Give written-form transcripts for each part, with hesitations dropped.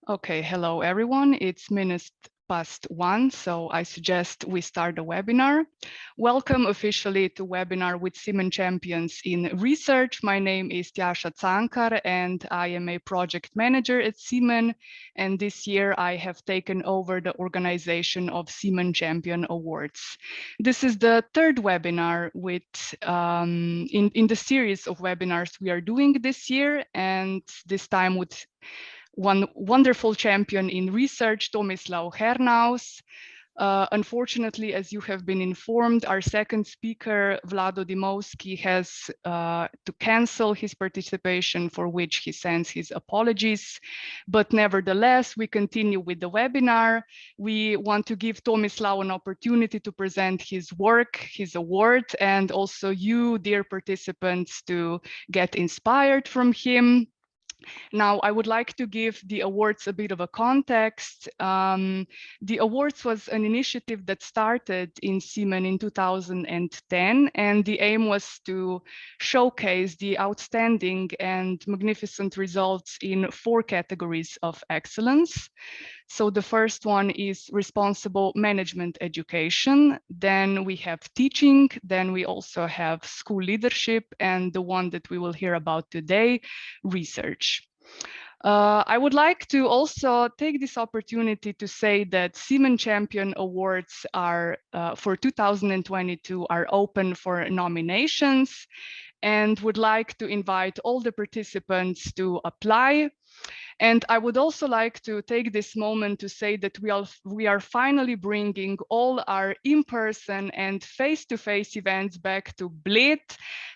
Okay, hello everyone. It's minutes past 1, so I suggest we start the webinar. Welcome officially to webinar with CEEMAN Champions in Research. My name is Tjaša Cankar and I am a project manager at CEEMAN. And this year I have taken over the organization of CEEMAN Champion Awards. This is the third webinar with in the series of webinars we are doing this year, and this time with one wonderful champion in research, Tomislav Hernaus. Unfortunately, as you have been informed, our second speaker, Vlado Dimovski, has to cancel his participation, for which he sends his apologies. But nevertheless, we continue with the webinar. We want to give Tomislav an opportunity to present his work, his award, and also you, dear participants, to get inspired from him. Now, I would like to give the awards a bit of a context. The awards was an initiative that started in CEEMAN in 2010, and the aim was to showcase the outstanding and magnificent results in 4 categories of excellence. So the first one is responsible management education. Then we have teaching. Then we also have school leadership, and the one that we will hear about today, research. I would like to also take this opportunity to say that CEEMAN Champion Awards are for 2022 are open for nominations, and would like to invite all the participants to apply. And I would also like to take this moment to say that we are finally bringing all our in-person and face-to-face events back to Bled.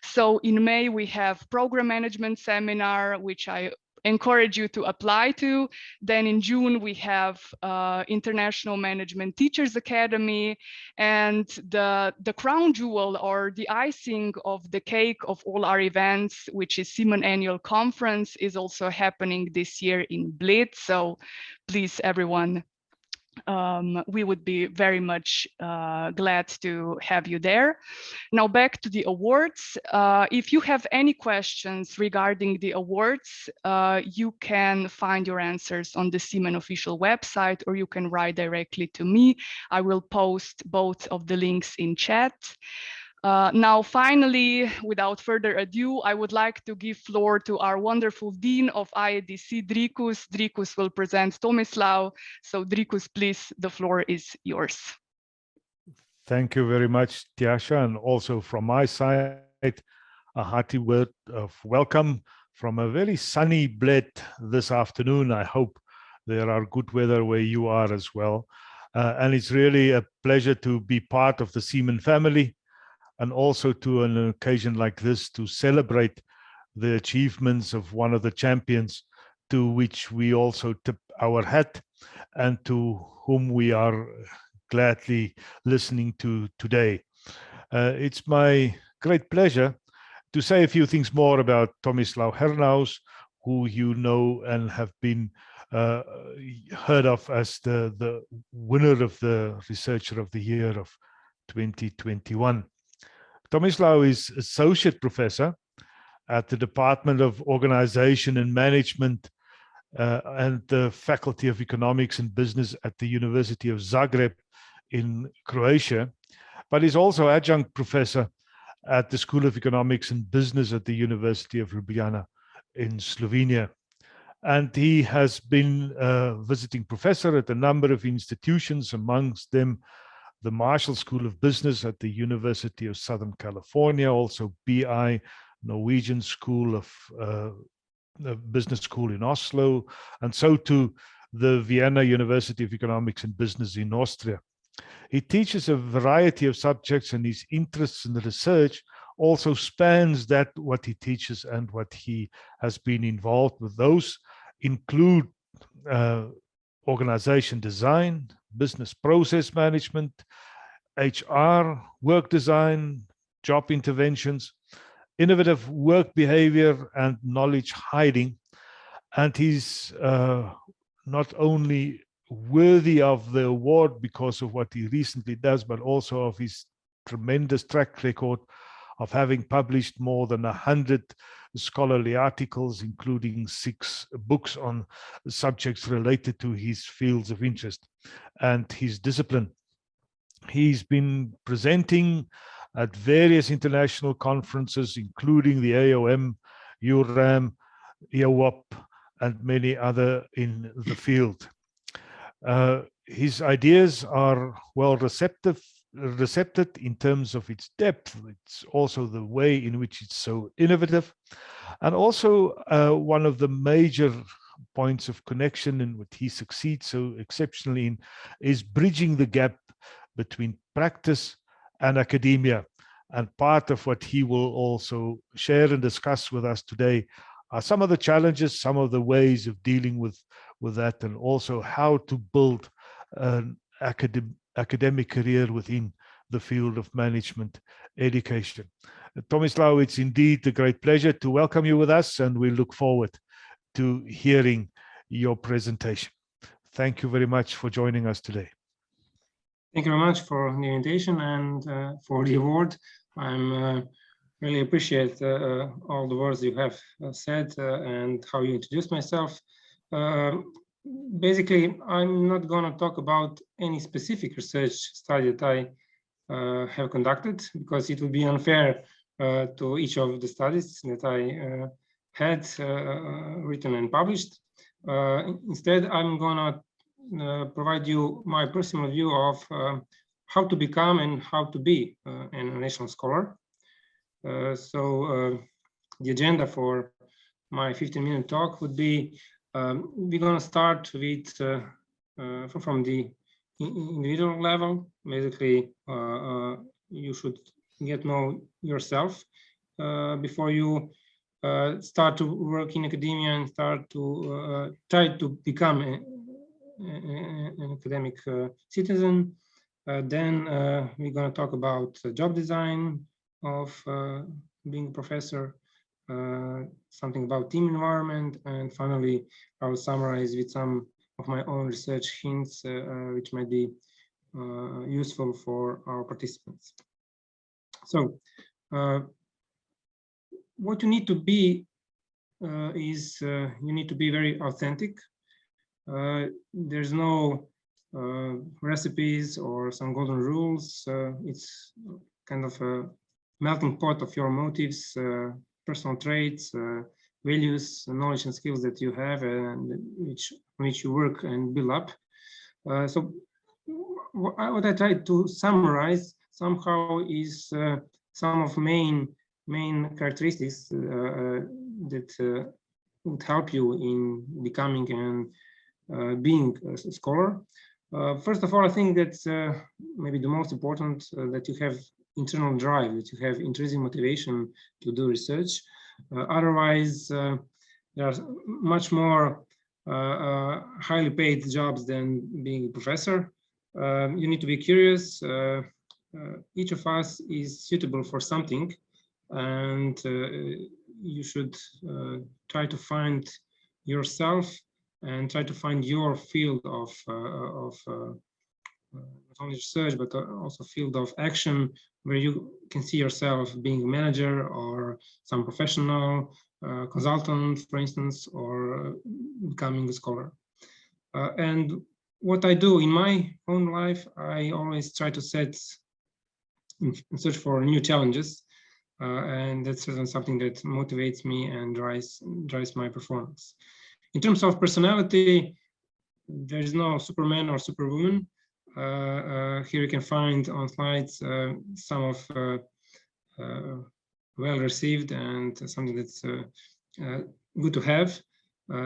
So in May, we have program management seminar, which I encourage you to apply to. Then in June, we have International Management Teachers Academy, and the crown jewel or the icing of the cake of all our events, which is CEEMAN Annual Conference, is also happening this year in Bled. So please, everyone, we would be very much glad to have you there. Now back to the awards. If you have any questions regarding the awards, you can find your answers on the CEEMAN official website, or you can write directly to me. I will post both of the links in chat. Now, finally, without further ado, I would like to give floor to our wonderful Dean of IEDC, Drikus. Drikus will present Tomislav. So Drikus, please, the floor is yours. Thank you very much, Tjaša, and also from my side, a hearty word of welcome from a very sunny Bled this afternoon. I hope there are good weather where you are as well. And it's really a pleasure to be part of the CEEMAN family, and also to an occasion like this to celebrate the achievements of one of the champions to which we also tip our hat and to whom we are gladly listening to today. It's my great pleasure to say a few things more about Tomislav Hernaus, who you know and have been heard of as the winner of the Researcher of the Year of 2021. Tomislav is Associate Professor at the Department of Organization and Management and the Faculty of Economics and Business at the University of Zagreb in Croatia, but is also Adjunct Professor at the School of Economics and Business at the University of Ljubljana in Slovenia. And he has been a visiting professor at a number of institutions, amongst them the Marshall School of Business at the University of Southern California, also BI, Norwegian School of Business School in Oslo, and so to the Vienna University of Economics and Business in Austria. He teaches a variety of subjects, and his interests in the research also spans that what he teaches and what he has been involved with. Those include organization design, business process management, HR, work design, job interventions, innovative work behavior, and knowledge hiding. And he's not only worthy of the award because of what he recently does, but also of his tremendous track record of having published more than 100 scholarly articles, including 6 books on subjects related to his fields of interest and his discipline. He's been presenting at various international conferences, including the AOM, URAM, EOWAP, and many other in the field. His ideas are well receptive in terms of its depth. It's also the way in which it's so innovative. And also one of the major points of connection in what he succeeds so exceptionally in is bridging the gap between practice and academia. And part of what he will also share and discuss with us today are some of the challenges, some of the ways of dealing with that, and also how to build an academic career within the field of management education. Tomislav, it's indeed a great pleasure to welcome you with us, and we look forward to hearing your presentation. Thank you very much for joining us today. Thank you very much for the invitation and for the award. I'm really appreciate all the words you have said and how you introduced myself. Basically, I'm not going to talk about any specific research study that I have conducted, because it would be unfair to each of the studies that I had written and published. Instead, I'm going to provide you my personal view of how to become and how to be an international scholar. So the agenda for my 15-minute talk would be, we're going to start with from the individual level. Basically, you should get to know yourself before you start to work in academia and start to try to become an academic citizen. Then we're going to talk about job design of being a professor, something about team environment, and finally I will summarize with some of my own research hints which might be useful for our participants. So what you need to be is you need to be very authentic. There's no recipes or some golden rules. It's kind of a melting pot of your motives, personal traits, values, knowledge and skills that you have, and which you work and build up. So what I try to summarize somehow is some of main characteristics that would help you in becoming and being a scholar. First of all, I think that's maybe the most important, that you have internal drive, that you have intrinsic motivation to do research. Otherwise, there are much more highly paid jobs than being a professor. You need to be curious. Each of us is suitable for something, and you should try to find yourself and try to find your field of not only research, but also field of action where you can see yourself being a manager or some professional, consultant, for instance, or becoming a scholar. And what I do in my own life, I always try to set and search for new challenges. And that's certainly something that motivates me and drives my performance. In terms of personality, there is no Superman or Superwoman. Here you can find on slides some of well received and something that's good to have,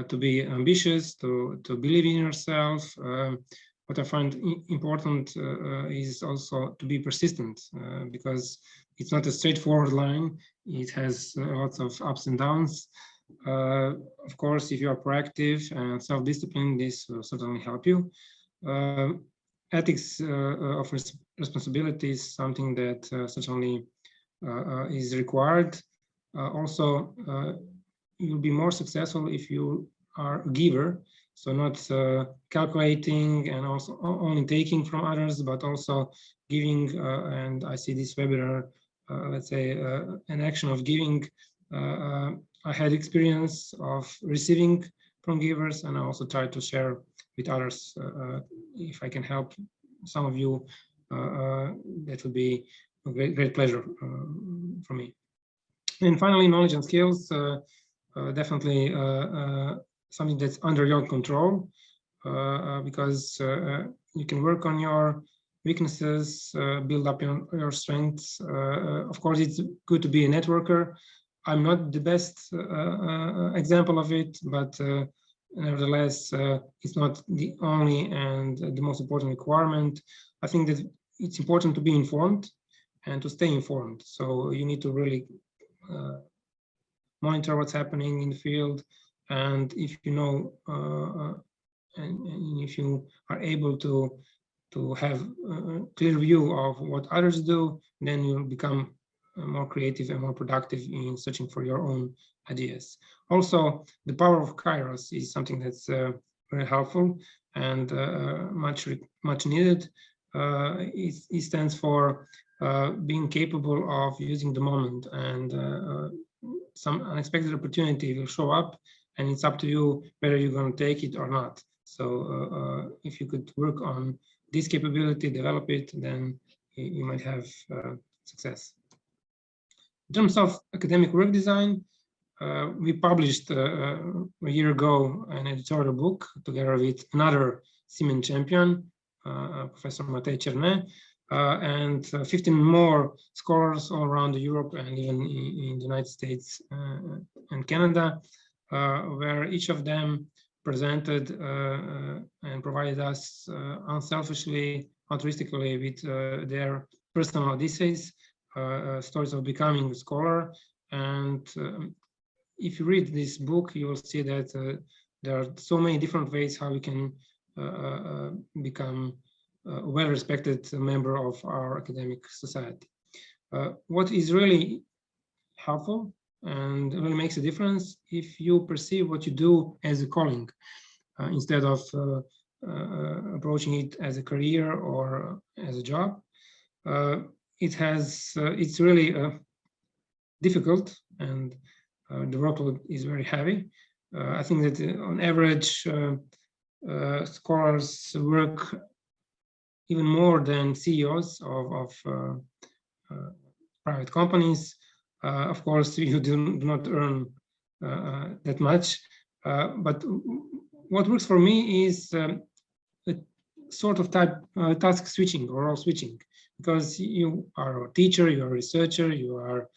to be ambitious, to believe in yourself. What I find important is also to be persistent, because it's not a straightforward line. It has lots of ups and downs. Of course, if you are proactive and self-disciplined, this will certainly help you. Ethics of responsibility is something that certainly is required. Also, you'll be more successful if you are a giver, so not calculating and also only taking from others, but also giving. And I see this webinar, let's say, an action of giving I had experience of receiving from givers, and I also try to share with others. If I can help some of you, that would be a great pleasure for me. And finally, knowledge and skills, definitely something that's under your control, because you can work on your weaknesses, build up your strengths. Of course, it's good to be a networker. I'm not the best example of it, but nevertheless, it's not the only and the most important requirement. I think that it's important to be informed and to stay informed. So you need to really monitor what's happening in the field, and if you know, and if you are able to have a clear view of what others do, then you'll become more creative and more productive in searching for your own ideas. Also, the power of Kairos is something that's very helpful and much needed. It stands for being capable of using the moment, and some unexpected opportunity will show up, and it's up to you whether you're going to take it or not. So if you could work on this capability, develop it, then you might have success. In terms of academic work design, we published a year ago an editorial book together with another CEEMAN champion, Professor Matej Černe, and 15 more scholars all around Europe and even in the United States and Canada, where each of them presented and provided us unselfishly, altruistically with their personal essays, stories of becoming a scholar. And if you read this book, you will see that there are so many different ways how we can become a well-respected member of our academic society. What is really helpful and really makes a difference if you perceive what you do as a calling instead of approaching it as a career or as a job. It's really difficult, and the workload is very heavy. I think that on average, scholars work even more than CEOs of private companies. Of course, you do not earn that much, but what works for me is a sort of task switching or role switching, because you are a teacher, you are a researcher, you are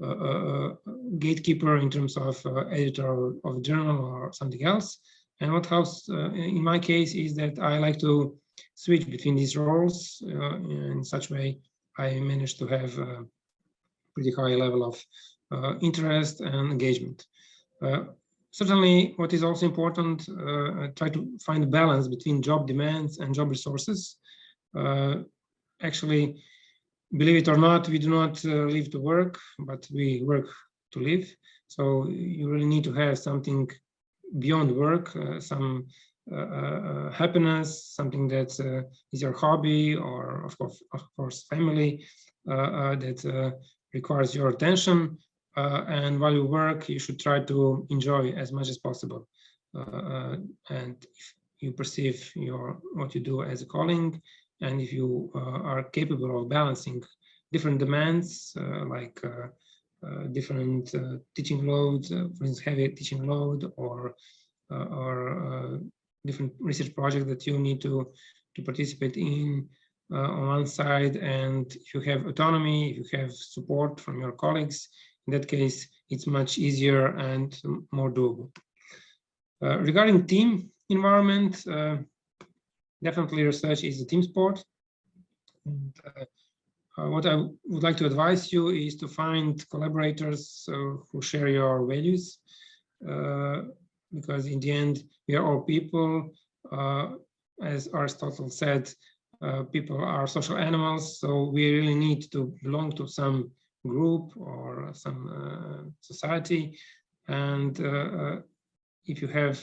a gatekeeper in terms of editor of a journal or something else. And what helps in my case is that I like to switch between these roles. In such way, I manage to have a pretty high level of interest and engagement. Certainly, what is also important, try to find a balance between job demands and job resources. Actually, believe it or not, we do not live to work, but we work to live. So you really need to have something beyond work, some happiness, something that is your hobby, or of course family that requires your attention. And while you work, you should try to enjoy as much as possible. And if you perceive what you do as a calling, and if you are capable of balancing different demands, like different teaching loads, for instance, heavy teaching load, or different research projects that you need to participate in on one side, and if you have autonomy, if you have support from your colleagues, in that case, it's much easier and more doable. Regarding team environment, definitely research is a team sport. And what I would like to advise you is to find collaborators who share your values, because in the end, we are all people. As Aristotle said, people are social animals, so we really need to belong to some group or some society. And if you have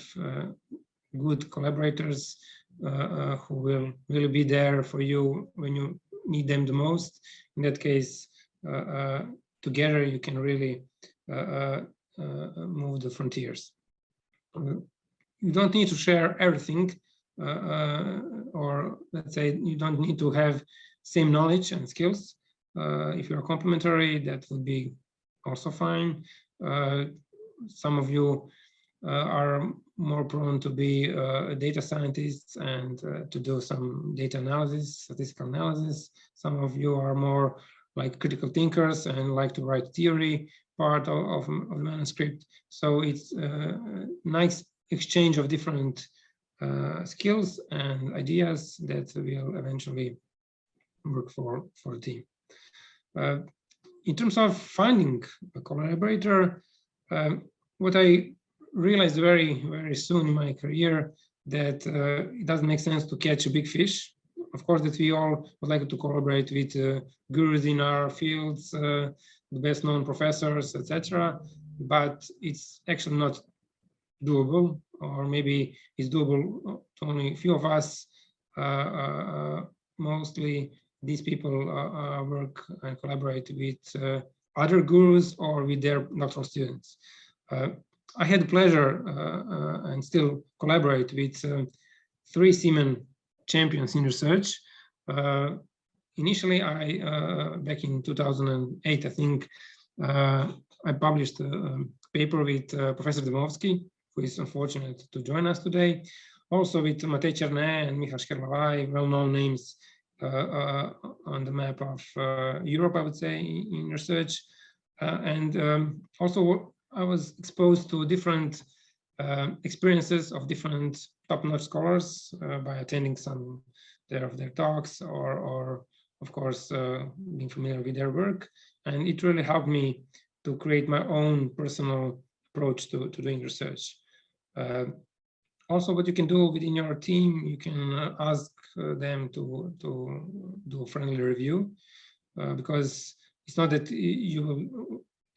good collaborators who will really be there for you when you need them the most, in that case, together you can really move the frontiers. You don't need to share everything, or let's say you don't need to have same knowledge and skills. If you're complementary, that would be also fine. Some of you are more prone to be data scientists and to do some data analysis, statistical analysis. Some of you are more like critical thinkers and like to write theory part of manuscript. So it's a nice exchange of different skills and ideas that will eventually work for the team. In terms of finding a collaborator, what I realized very soon in my career that it doesn't make sense to catch a big fish. Of course, that we all would like to collaborate with gurus in our fields, the best known professors, etc. But it's actually not doable, or maybe it's doable to only a few of us. Mostly these people work and collaborate with other gurus or with their doctoral students. I had the pleasure and still collaborate with 3 CEEMAN champions in research. Initially, back in 2008, I think, I published a paper with Professor Demovsky, who is unfortunate to join us today. Also with Matej Černe and Michal Škerlavai, well-known names on the map of Europe, I would say, in research. Also, I was exposed to different experiences of different top-notch scholars by attending some of their talks or of course, being familiar with their work. And it really helped me to create my own personal approach to doing research. Also, what you can do within your team, you can ask them to do a friendly review, because it's not that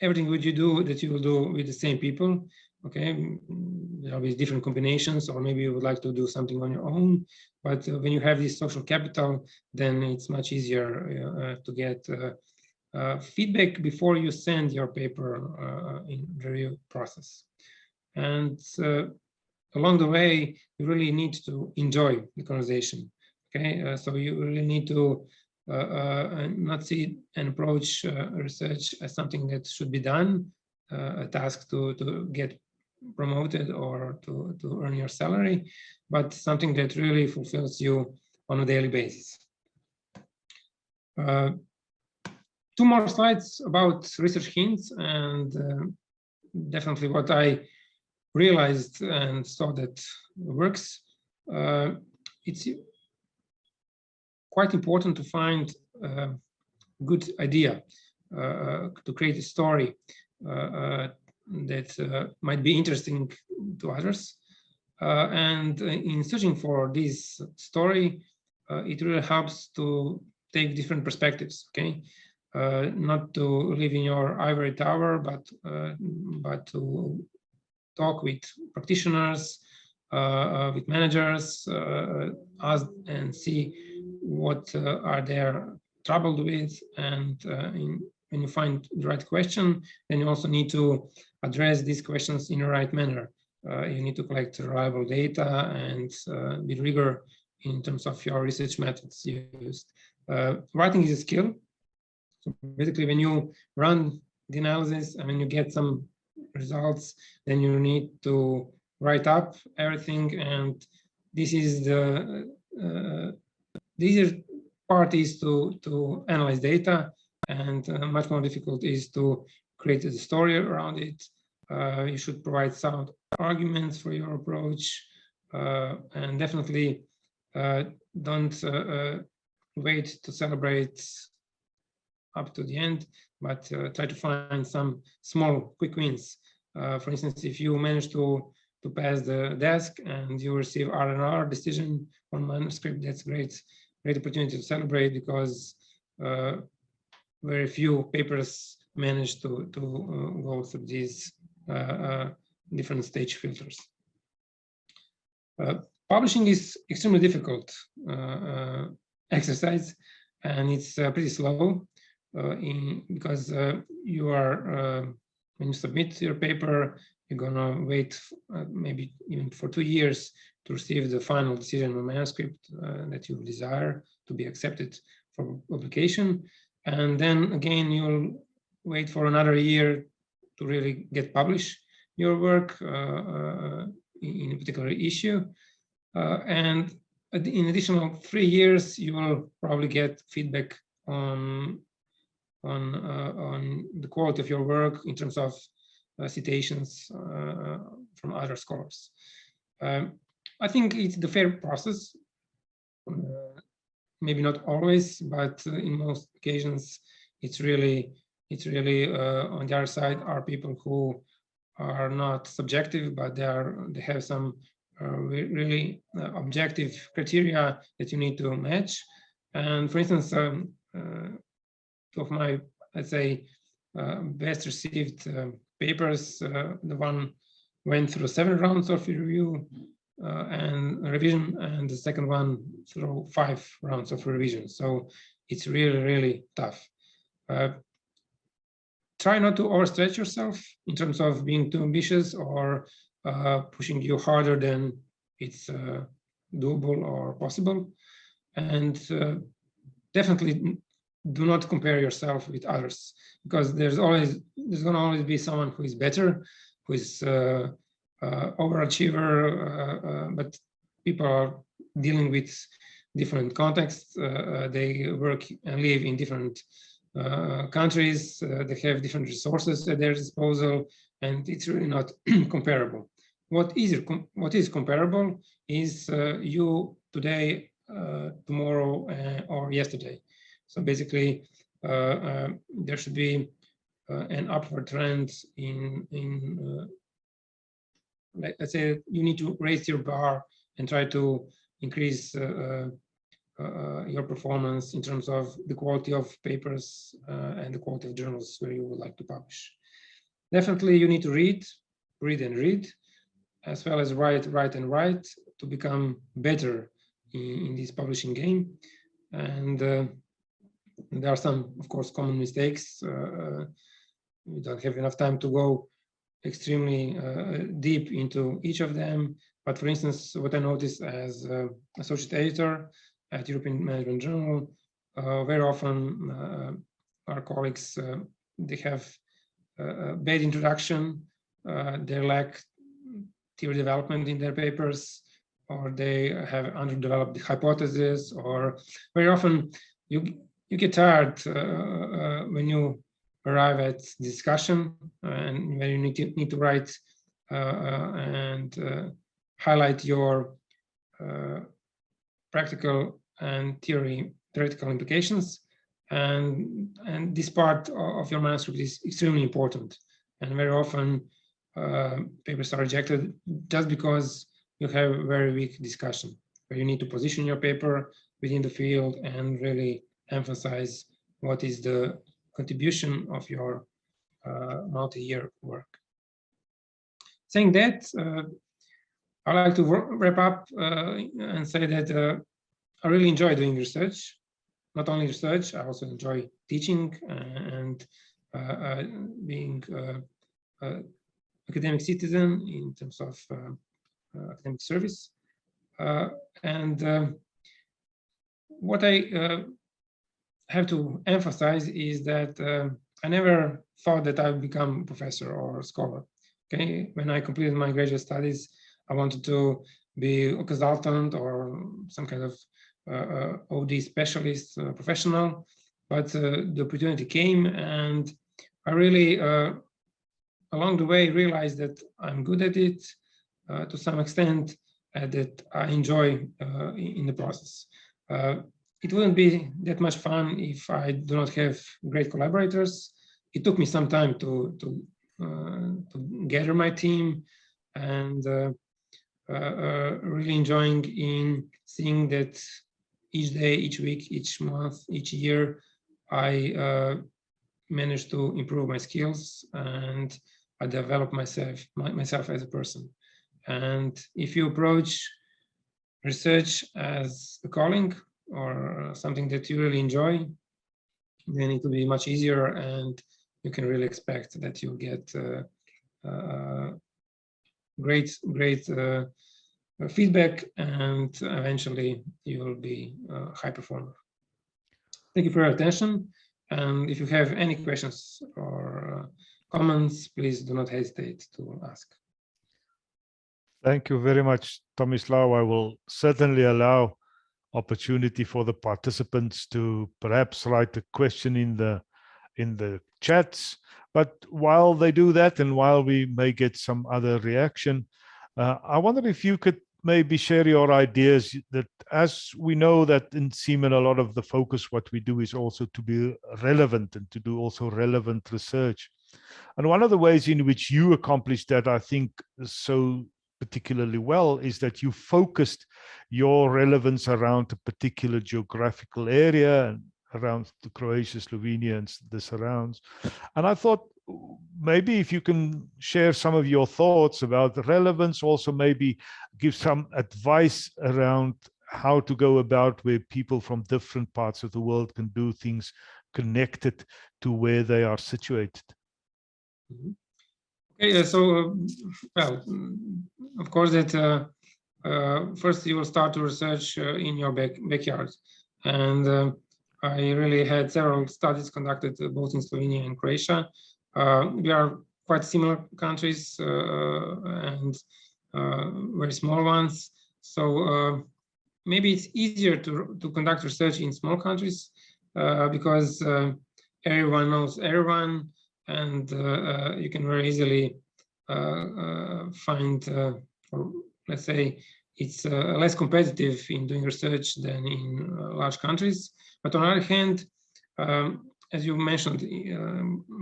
everything what you do that you will do with the same people. Okay, there will be different combinations, or maybe you would like to do something on your own. But when you have this social capital, then it's much easier to get feedback before you send your paper in the review process. And along the way, you really need to enjoy the conversation. Okay, so you really need to not see and approach research as something that should be done, a task to get promoted or to earn your salary, but something that really fulfills you on a daily basis. 2 more slides about research hints, and definitely what I realized and saw that works. It's quite important to find a good idea, to create a story that might be interesting to others. And in searching for this story, it really helps to take different perspectives, okay? Not to live in your ivory tower, but to talk with practitioners, with managers, ask and see what are they troubled with, and when you find the right question, then you also need to address these questions in the right manner. You need to collect reliable data and with rigor in terms of your research methods used. Writing is a skill. So basically, when you run the analysis and when you get some results, then you need to write up everything. And this is the easier part is to analyze data, and much more difficult is to create a story around it. You should provide sound arguments for your approach, and definitely don't wait to celebrate up to the end, but try to find some small quick wins. For instance, if you manage to pass the desk and you receive R&R decision on manuscript, that's great opportunity to celebrate, because very few papers manage to go through these different stage filters. Publishing is extremely difficult exercise, and it's pretty slow because you are when you submit your paper, you're gonna wait maybe even for 2 years to receive the final decision on manuscript that you desire to be accepted for publication. And then again, you'll wait for another year to really get published your work in a particular issue. And in additional 3 years, you will probably get feedback on the quality of your work in terms of citations from other scholars. I think it's the fair process. Maybe not always, but in most occasions, it's really on the other side are people who are not subjective, but they have some really objective criteria that you need to match. And for instance, two of my, let's say, best received papers, the one went through 7 rounds of review and revision, and the second one through 5 rounds of revision. So it's really tough. Try not to overstretch yourself in terms of being too ambitious or pushing you harder than it's doable or possible. And definitely do not compare yourself with others, because there's gonna always be someone who is better, who is overachiever, but people are dealing with different contexts. They work and live in different countries. They have different resources at their disposal, and it's really not comparable. What is comparable is you today, tomorrow, or yesterday. So basically, there should be an upward trend in let's say you need to raise your bar and try to increase your performance in terms of the quality of papers and the quality of journals where you would like to publish. Definitely, you need to read, as well as write to become better in this publishing game. And there are some, of course, common mistakes. We don't have enough time to go extremely deep into each of them. But for instance, what I noticed as associate editor at European Management Journal, very often our colleagues, they have a bad introduction, they lack theory development in their papers, or they have underdeveloped hypotheses, or very often you get tired when you arrive at discussion and when you need to write and highlight your practical and theoretical implications, and this part of your manuscript is extremely important. And very often papers are rejected just because you have a very weak discussion, where you need to position your paper within the field and really emphasize what is the contribution of your multi-year work. Saying that, I'd like to wrap up and say that I really enjoy doing research. Not only research, I also enjoy teaching and being an academic citizen in terms of academic service. And what I have to emphasize is that I never thought that I would become a professor or a scholar. Okay, when I completed my graduate studies, I wanted to be a consultant or some kind of OD specialist professional, but the opportunity came, and I really, along the way, realized that I'm good at it to some extent, and that I enjoy in the process. It wouldn't be that much fun if I do not have great collaborators. It took me some time to gather my team, and really enjoying in seeing that each day, each week, each month, each year, I managed to improve my skills and I develop myself as a person. And if you approach research as a calling or something that you really enjoy, then it will be much easier and you can really expect that you'll get great feedback, and eventually you will be a high performer. Thank you for your attention. And if you have any questions or comments, please do not hesitate to ask. Thank you very much, Tomislav. I will certainly allow opportunity for the participants to perhaps write a question in the chats. But while they do that, and while we may get some other reaction, I wonder if you could maybe share your ideas, that as we know that in CEEMAN, a lot of the focus, what we do is also to be relevant and to do also relevant research. And one of the ways in which you accomplish that, I think, so particularly well, is that you focused your relevance around a particular geographical area and around the Croatia, Slovenia, and the surrounds. And I thought maybe if you can share some of your thoughts about the relevance, also maybe give some advice around how to go about where people from different parts of the world can do things connected to where they are situated. Okay, so well, of course that first you will start to research in your backyard, and I really had several studies conducted both in Slovenia and Croatia. We are quite similar countries and very small ones, so maybe it's easier to conduct research in small countries because everyone knows everyone, and you can very easily find, or let's say, it's less competitive in doing research than in large countries. But on the other hand, as you mentioned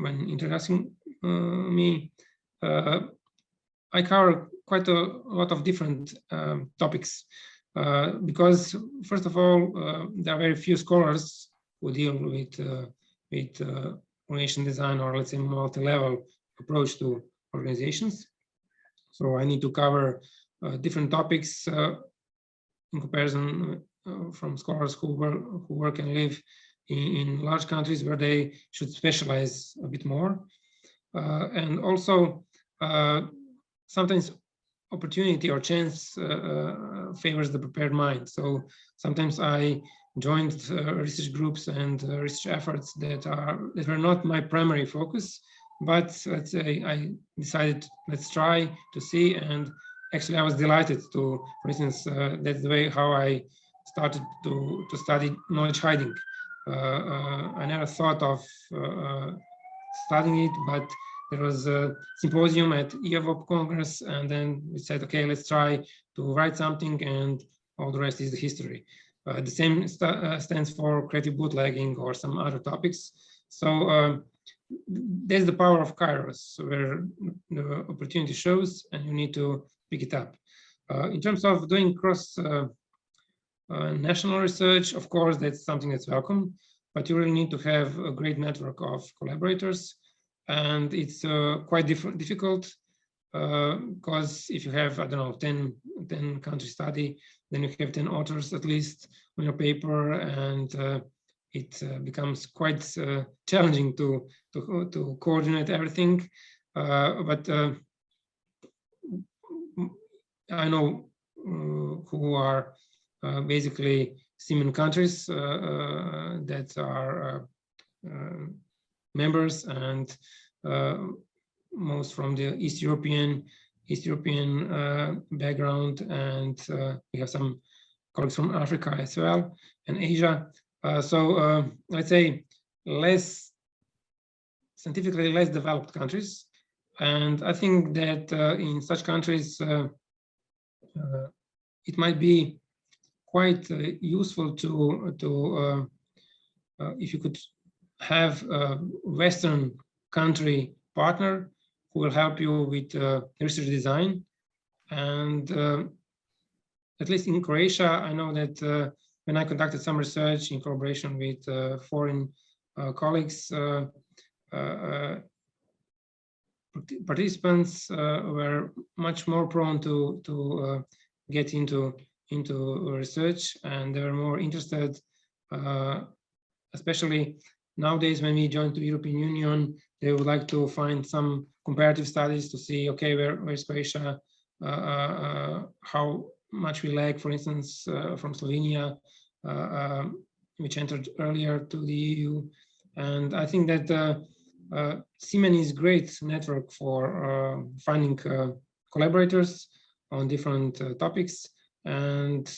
when introducing me, I cover quite a lot of different topics because, first of all, there are very few scholars who deal with organization design, or let's say multi-level approach to organizations. So I need to cover different topics in comparison from scholars who work and live in large countries where they should specialize a bit more. And also sometimes opportunity or chance favors the prepared mind. So sometimes I joined research groups and research efforts that were not my primary focus, but let's say I decided, let's try to see, and actually I was delighted to, for instance, that's the way how I started to study knowledge hiding. I never thought of studying it, but there was a symposium at IEDC Congress, and then we said, okay, let's try to write something, and all the rest is the history. The same stands for creative bootlegging or some other topics. So there's the power of Kairos, where the opportunity shows and you need to pick it up. In terms of doing cross national research, of course, that's something that's welcome, but you really need to have a great network of collaborators. And it's quite difficult because if you have, I don't know, 10 country study, then you have 10 authors at least on your paper, and it becomes quite challenging to coordinate everything. But I know who are basically CEEMAN countries that are members, and most from the East European background, and we have some colleagues from Africa as well, and Asia. So let's say scientifically less developed countries, and I think that in such countries it might be quite useful to if you could have a Western country partner who will help you with research design. And at least in Croatia, I know that when I conducted some research in collaboration with foreign colleagues, participants were much more prone to get into research, and they were more interested, especially nowadays when we join the European Union, they would like to find some comparative studies to see, okay, where's Croatia, how much we lag, for instance, from Slovenia, which entered earlier to the EU. And I think that CEEMAN is a great network for finding collaborators on different topics. And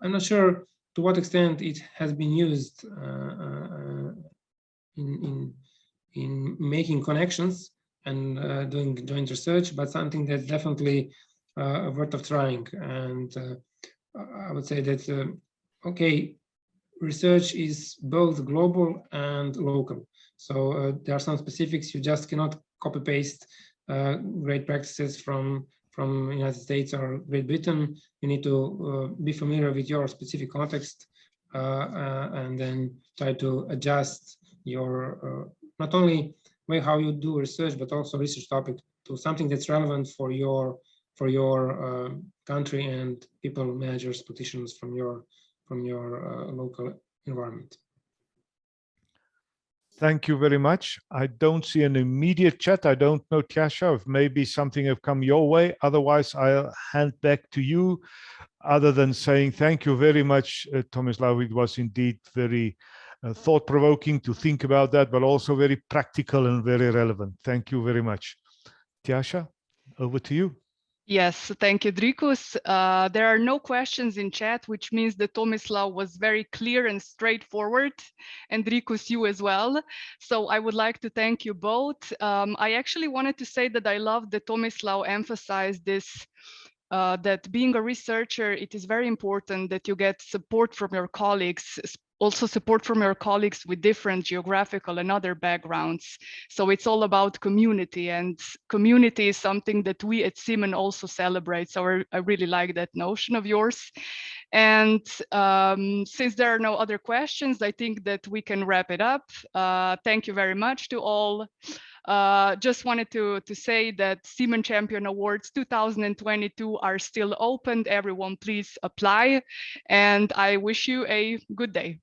I'm not sure to what extent it has been used in making connections and doing joint research, but something that's definitely worth of trying. And I would say that, okay, research is both global and local. So there are some specifics. You just cannot copy paste great practices from United States or Great Britain. You need to be familiar with your specific context and then try to adjust your not only way how you do research, but also research topic to something that's relevant for your country and people, managers, politicians from your local environment. Thank you very much. I don't see an immediate chat. I don't know, Tjaša, if maybe something have come your way. Otherwise, I'll hand back to you, other than saying thank you very much, Tomislav. It was indeed very thought-provoking to think about that, but also very practical and very relevant. Thank you very much. Tjaša, over to you. Yes, thank you, Drikus. There are no questions in chat, which means that Tomislav was very clear and straightforward, and Drikus, you as well. So I would like to thank you both. I actually wanted to say that I love that Tomislav emphasized this, that being a researcher, it is very important that you get support from your colleagues, also support from your colleagues with different geographical and other backgrounds. So it's all about community, and community is something that we at CEEMAN also celebrate. So I really like that notion of yours. And since there are no other questions, I think that we can wrap it up. Thank you very much to all. Just wanted to say that CEEMAN Champion Awards 2022 are still open. Everyone, please apply. And I wish you a good day.